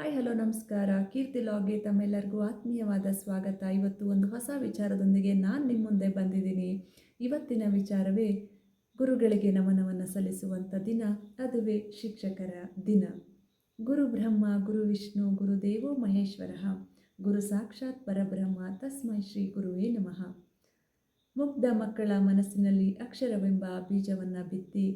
Hi hello ನಮಸ್ಕಾರ. ಕೀರ್ತಿ ಲಾಗ್ಗೆ ತಮ್ಮೆಲ್ಲರಿಗೂ ಆತ್ಮೀಯವಾದ ಸ್ವಾಗತ. ಇವತ್ತು ಒಂದು ಹೊಸ ವಿಚಾರದೊಂದಿಗೆ ನಾನು ನಿಮ್ಮ ಮುಂದೆ ಬಂದಿದ್ದೀನಿ. ಇವತ್ತಿನ ವಿಚಾರವೇ ಗುರುಗಳಿಗೆ ನಮನವನ್ನು ಸಲ್ಲಿಸುವಂಥ ದಿನ, ಅದುವೇ ಶಿಕ್ಷಕರ ದಿನ. ಗುರು ಬ್ರಹ್ಮ ಗುರು ವಿಷ್ಣು ಗುರುದೇವೋ ಮಹೇಶ್ವರ, ಗುರು ಸಾಕ್ಷಾತ್ ಪರಬ್ರಹ್ಮ ತಸ್ಮೈ ಶ್ರೀ ಗುರುವೇ ನಮಃ. ಮುಗ್ಧ ಮಕ್ಕಳ ಮನಸ್ಸಿನಲ್ಲಿ ಅಕ್ಷರವೆಂಬ ಬೀಜವನ್ನು ಬಿತ್ತಿ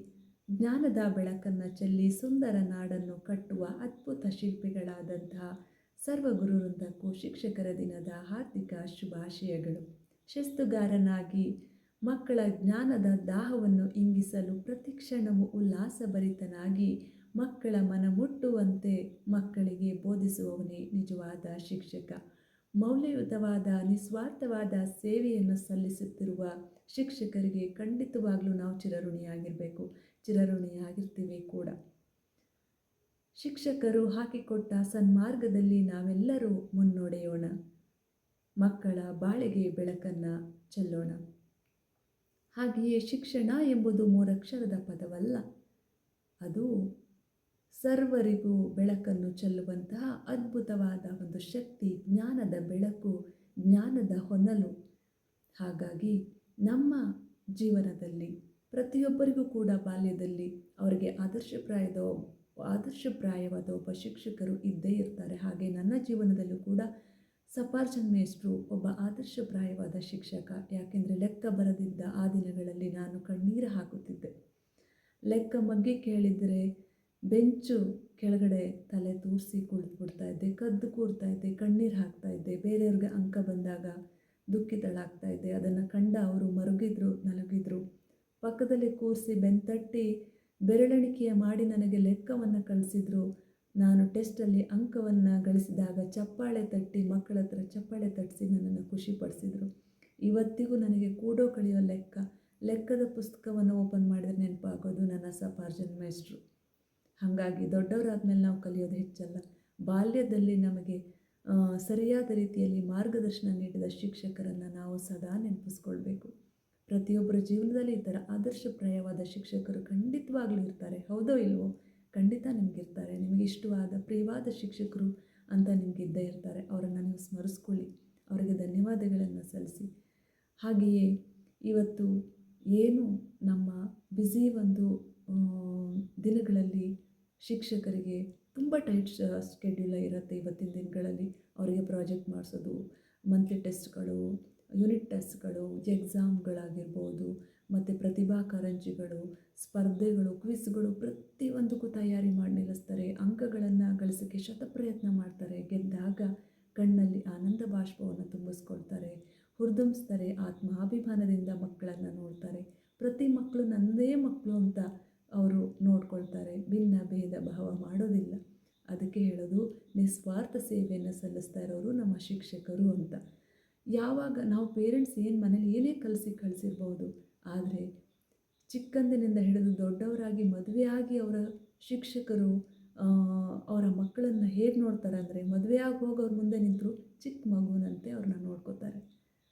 ಜ್ಞಾನದ ಬೆಳಕನ್ನು ಚೆಲ್ಲಿ ಸುಂದರ ನಾಡನ್ನು ಕಟ್ಟುವ ಅದ್ಭುತ ಶಿಲ್ಪಿಗಳಾದಂತಹ ಸರ್ವಗುರು ವೃಂದಕ್ಕೂ ಶಿಕ್ಷಕರ ದಿನದ ಹಾರ್ದಿಕ ಶುಭಾಶಯಗಳು. ಶಿಸ್ತುಗಾರನಾಗಿ ಮಕ್ಕಳ ಜ್ಞಾನದ ದಾಹವನ್ನು ಇಂಗಿಸಲು ಪ್ರತಿಕ್ಷಣವೂ ಉಲ್ಲಾಸಭರಿತನಾಗಿ ಮಕ್ಕಳ ಮನ ಮುಟ್ಟುವಂತೆ ಮಕ್ಕಳಿಗೆ ಬೋಧಿಸುವವನೇ ನಿಜವಾದ ಶಿಕ್ಷಕ. ಮೌಲ್ಯಯುತವಾದ ನಿಸ್ವಾರ್ಥವಾದ ಸೇವೆಯನ್ನು ಸಲ್ಲಿಸುತ್ತಿರುವ ಶಿಕ್ಷಕರಿಗೆ ಖಂಡಿತವಾಗ್ಲೂ ನಾವು ಚಿರಋಣಿಯಾಗಿರಬೇಕು, ಚಿರಋಣಿಯಾಗಿರ್ತೀವಿ ಕೂಡ. ಶಿಕ್ಷಕರು ಹಾಕಿಕೊಟ್ಟ ಸನ್ಮಾರ್ಗದಲ್ಲಿ ನಾವೆಲ್ಲರೂ ಮುನ್ನಡೆಯೋಣ, ಮಕ್ಕಳ ಬಾಳಿಗೆ ಬೆಳಕನ್ನು ಚೆಲ್ಲೋಣ. ಹಾಗೆಯೇ ಶಿಕ್ಷಣ ಎಂಬುದು ಮೂರಕ್ಷರದ ಪದವಲ್ಲ, ಅದು ಸರ್ವರಿಗೂ ಬೆಳಕನ್ನು ಚೆಲ್ಲುವಂತಹ ಅದ್ಭುತವಾದ ಒಂದು ಶಕ್ತಿ, ಜ್ಞಾನದ ಬೆಳಕು, ಜ್ಞಾನದ ಹೊನಲು. ಹಾಗಾಗಿ ನಮ್ಮ ಜೀವನದಲ್ಲಿ ಪ್ರತಿಯೊಬ್ಬರಿಗೂ ಕೂಡ ಬಾಲ್ಯದಲ್ಲಿ ಅವರಿಗೆ ಆದರ್ಶಪ್ರಾಯವಾದ ಒಬ್ಬ ಶಿಕ್ಷಕರು ಇದ್ದೇ ಇರ್ತಾರೆ. ಹಾಗೆ ನನ್ನ ಜೀವನದಲ್ಲೂ ಕೂಡ ಸಫಾರ್ಜನ್ ಮೇಷ್ಟ್ರು ಒಬ್ಬ ಆದರ್ಶಪ್ರಾಯವಾದ ಶಿಕ್ಷಕ. ಯಾಕೆಂದರೆ ಲೆಕ್ಕ ಬರದಿದ್ದ ಆ ದಿನಗಳಲ್ಲಿ ನಾನು ಕಣ್ಣೀರು ಹಾಕುತ್ತಿದ್ದೆ. ಲೆಕ್ಕ ಮಗ್ಗಿ ಕೇಳಿದರೆ ಬೆಂಚು ಕೆಳಗಡೆ ತಲೆ ತೂರಿಸಿ ಕುಳಿತುಬಿಡ್ತಾ ಇದ್ದೆ, ಕದ್ದು ಕೂರ್ತಾ ಇದ್ದೆ, ಕಣ್ಣೀರು ಹಾಕ್ತಾ ಇದ್ದೆ. ಬೇರೆಯವ್ರಿಗೆ ಅಂಕ ಬಂದಾಗ ದುಃಖಿತಳಾಗ್ತಾ ಇದ್ದೆ. ಅದನ್ನು ಕಂಡ ಅವರು ಮರುಗಿದ್ರು, ನಲುಗಿದ್ರು. ಪಕ್ಕದಲ್ಲಿ ಕೂರಿಸಿ ಬೆಂತಟ್ಟಿ ಬೆರಳೆಣಿಕೆಯ ಮಾಡಿ ನನಗೆ ಲೆಕ್ಕವನ್ನು ಕಲಿಸಿದ್ರು. ನಾನು ಟೆಸ್ಟಲ್ಲಿ ಅಂಕವನ್ನು ಗಳಿಸಿದಾಗ ಚಪ್ಪಾಳೆ ತಟ್ಟಿ, ಮಕ್ಕಳ ಹತ್ರ ಚಪ್ಪಾಳೆ ತಟ್ಟಿಸಿ ನನ್ನನ್ನು ಖುಷಿಪಡಿಸಿದರು. ಇವತ್ತಿಗೂ ನನಗೆ ಕೂಡೋ ಕಳೆಯೋ ಲೆಕ್ಕದ ಪುಸ್ತಕವನ್ನು ಓಪನ್ ಮಾಡಿದರೆ ನೆನಪಾಗೋದು ನನ್ನ ಸಫಾರ್ಜನ್ ಮೇಷ್ಟ್ರು. ಹಾಗಾಗಿ ದೊಡ್ಡವರಾದ್ಮೇಲೆ ನಾವು ಕಲಿಯೋದು ಹೆಚ್ಚಲ್ಲ, ಬಾಲ್ಯದಲ್ಲಿ ನಮಗೆ ಸರಿಯಾದ ರೀತಿಯಲ್ಲಿ ಮಾರ್ಗದರ್ಶನ ನೀಡಿದ ಶಿಕ್ಷಕರನ್ನು ನಾವು ಸದಾ ನೆನಪಿಸ್ಕೊಳ್ಬೇಕು. ಪ್ರತಿಯೊಬ್ಬರ ಜೀವನದಲ್ಲಿ ಈ ಥರ ಆದರ್ಶಪ್ರಾಯವಾದ ಶಿಕ್ಷಕರು ಖಂಡಿತವಾಗ್ಲೂ ಇರ್ತಾರೆ. ಹೌದೋ ಇಲ್ವೋ? ಖಂಡಿತ ನಿಮಗಿರ್ತಾರೆ. ನಿಮಗೆ ಇಷ್ಟವಾದ ಪ್ರಿಯವಾದ ಶಿಕ್ಷಕರು ಅಂತ ನಿಮಗಿದ್ದೇ ಇರ್ತಾರೆ. ಅವರನ್ನು ನೀವು ಸ್ಮರಿಸ್ಕೊಳ್ಳಿ, ಅವರಿಗೆ ಧನ್ಯವಾದಗಳನ್ನು ಸಲ್ಲಿಸಿ. ಹಾಗೆಯೇ ಇವತ್ತು ಏನು ನಮ್ಮ ಬ್ಯುಸಿ ಒಂದು ದಿನಗಳಲ್ಲಿ ಶಿಕ್ಷಕರಿಗೆ ತುಂಬ ಟೈಟ್ ಸ್ಕೆಡ್ಯೂಲ ಇರುತ್ತೆ. ಇವತ್ತಿನ ದಿನಗಳಲ್ಲಿ ಅವರಿಗೆ ಪ್ರಾಜೆಕ್ಟ್ ಮಾಡಿಸೋದು, ಮಂತ್ಲಿ ಟೆಸ್ಟ್ಗಳು, ಯೂನಿಟ್ ಟೆಸ್ಟ್ಗಳು, ಎಕ್ಸಾಮ್ಗಳಾಗಿರ್ಬೋದು, ಮತ್ತು ಪ್ರತಿಭಾ ಕಾರಂಜಿಗಳು, ಸ್ಪರ್ಧೆಗಳು, ಕ್ವಿಜ್ಗಳು, ಪ್ರತಿಯೊಂದಕ್ಕೂ ತಯಾರಿ ಮಾಡಿ ನಿಲ್ಲಿಸ್ತಾರೆ. ಅಂಕಗಳನ್ನು ಗಳಿಸೋಕ್ಕೆ ಶತಪ್ರಯತ್ನ ಮಾಡ್ತಾರೆ. ಗೆದ್ದಾಗ ಕಣ್ಣಲ್ಲಿ ಆನಂದ ಬಾಷ್ಪವನ್ನು ತುಂಬಿಸ್ಕೊಳ್ತಾರೆ, ಹುರಿದುಂಬಿಸ್ತಾರೆ. ಆತ್ಮಾಭಿಮಾನದಿಂದ ಮಕ್ಕಳನ್ನು ನೋಡ್ತಾರೆ. ಪ್ರತಿ ಮಕ್ಕಳು ನನ್ನದೇ ಮಕ್ಕಳು ಅಂತ ಅವರು ನೋಡ್ಕೊಳ್ತಾರೆ. ಭಿನ್ನ ಭೇದ ಭಾವ ಮಾಡೋದಿಲ್ಲ. ಅದಕ್ಕೆ ಹೇಳೋದು, ನಿಸ್ವಾರ್ಥ ಸೇವೆಯನ್ನು ಸಲ್ಲಿಸ್ತಾ ಇರೋರು ನಮ್ಮ ಶಿಕ್ಷಕರು ಅಂತ. ಯಾವಾಗ ನಾವು ಪೇರೆಂಟ್ಸ್ ಮನೇಲಿ ಏನೇ ಕಳಿಸಿರ್ಬೋದು, ಆದರೆ ಚಿಕ್ಕಂದಿನಿಂದ ಹಿಡಿದು ದೊಡ್ಡವರಾಗಿ ಮದುವೆಯಾಗಿ ಅವರ ಶಿಕ್ಷಕರು ಅವರ ಮಕ್ಕಳನ್ನು ಹೇಗೆ ನೋಡ್ತಾರೆ ಅಂದರೆ, ಮದುವೆಯಾಗಿ ಹೋಗಿ ಅವ್ರ ಮುಂದೆ ನಿಂತರು ಚಿಕ್ಕ ಮಗುವಿನಂತೆ ಅವ್ರನ್ನ ನೋಡ್ಕೋತಾರೆ,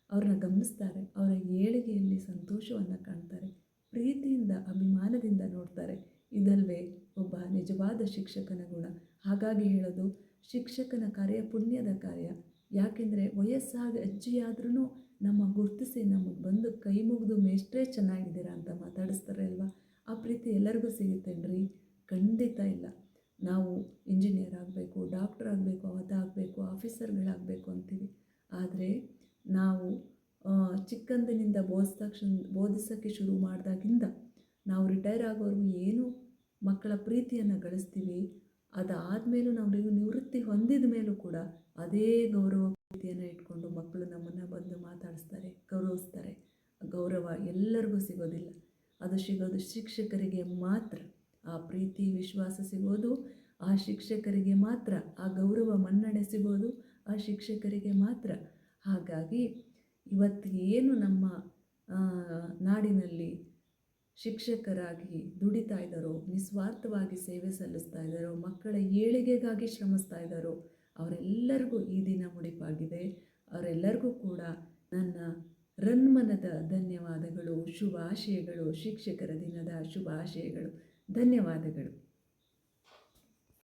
ಅವ್ರನ್ನ ಗಮನಿಸ್ತಾರೆ, ಅವರ ಏಳಿಗೆಯಲ್ಲಿ ಸಂತೋಷವನ್ನು ಕಾಣ್ತಾರೆ, ಪ್ರೀತಿಯಿಂದ ಅಭಿಮಾನದಿಂದ ನೋಡ್ತಾರೆ. ಇದಲ್ವೇ ಒಬ್ಬ ನಿಜವಾದ ಶಿಕ್ಷಕನ ಗುಣ. ಹಾಗಾಗಿ ಹೇಳೋದು, ಶಿಕ್ಷಕನ ಕಾರ್ಯ ಪುಣ್ಯದ ಕಾರ್ಯ. ಯಾಕೆಂದರೆ ವಯಸ್ಸಾಗಿ ಅಜ್ಜಿಯಾದ್ರೂ ನಮ್ಮ ಗುರುತಿಸಿ ನಮಗೆ ಬಂದು ಕೈ ಮುಗಿದು ಮೇಷ್ಟ್ರೇ ಚೆನ್ನಾಗಿದ್ದೀರಾ ಅಂತ ಮಾತಾಡಿಸ್ತಾರೆ ಅಲ್ವಾ? ಆ ಪ್ರೀತಿ ಎಲ್ಲರಿಗೂ ಸಿಗುತ್ತೇನ್ರಿ? ಖಂಡಿತ ಇಲ್ಲ. ನಾವು ಇಂಜಿನಿಯರ್ ಆಗಬೇಕು, ಡಾಕ್ಟರ್ ಆಗಬೇಕು, ಅದಾಗಬೇಕು, ಆಫೀಸರ್ಗಳಾಗಬೇಕು ಅಂತೀವಿ. ಆದರೆ ನಾವು ಚಿಕ್ಕಂದಿನಿಂದ ಬೋಧಿಸೋಕ್ಕೆ ಶುರು ಮಾಡಿದಾಗಿಂದ ನಾವು ರಿಟೈರ್ ಆಗೋವರೆಗೂ ಏನು ಮಕ್ಕಳ ಪ್ರೀತಿಯನ್ನು ಗಳಿಸ್ತೀವಿ, ಅದಾದಮೇಲೂ ನಾವು ನಿವೃತ್ತಿ ಹೊಂದಿದ ಮೇಲೂ ಕೂಡ ಅದೇ ಗೌರವ ಪ್ರೀತಿಯನ್ನು ಇಟ್ಕೊಂಡು ಮಕ್ಕಳು ನಮ್ಮನ್ನು ಬಂದು ಮಾತಾಡಿಸ್ತಾರೆ, ಗೌರವಿಸ್ತಾರೆ. ಗೌರವ ಎಲ್ಲರಿಗೂ ಸಿಗೋದಿಲ್ಲ, ಅದು ಸಿಗೋದು ಶಿಕ್ಷಕರಿಗೆ ಮಾತ್ರ. ಆ ಪ್ರೀತಿ ವಿಶ್ವಾಸ ಸಿಗೋದು ಆ ಶಿಕ್ಷಕರಿಗೆ ಮಾತ್ರ. ಆ ಗೌರವ ಮನ್ನಣೆ ಸಿಗೋದು ಆ ಶಿಕ್ಷಕರಿಗೆ ಮಾತ್ರ. ಹಾಗಾಗಿ ಇವತ್ತು ಏನು ನಮ್ಮ ನಾಡಿನಲ್ಲಿ ಶಿಕ್ಷಕರಾಗಿ ದುಡಿತಾ ಇದ್ದಾರೋ, ನಿಸ್ವಾರ್ಥವಾಗಿ ಸೇವೆ ಸಲ್ಲಿಸ್ತಾ ಇದ್ದಾರೋ, ಮಕ್ಕಳ ಏಳಿಗೆಗಾಗಿ ಶ್ರಮಿಸ್ತಾ ಇದ್ದಾರೋ, ಅವರೆಲ್ಲರಿಗೂ ಈ ದಿನ ಮುಡಿಪಾಗಿದೆ. ಅವರೆಲ್ಲರಿಗೂ ಕೂಡ ನನ್ನ ರನ್ಮನದ ಧನ್ಯವಾದಗಳು, ಶುಭಾಶಯಗಳು. ಶಿಕ್ಷಕರ ದಿನದ ಶುಭಾಶಯಗಳು. ಧನ್ಯವಾದಗಳು.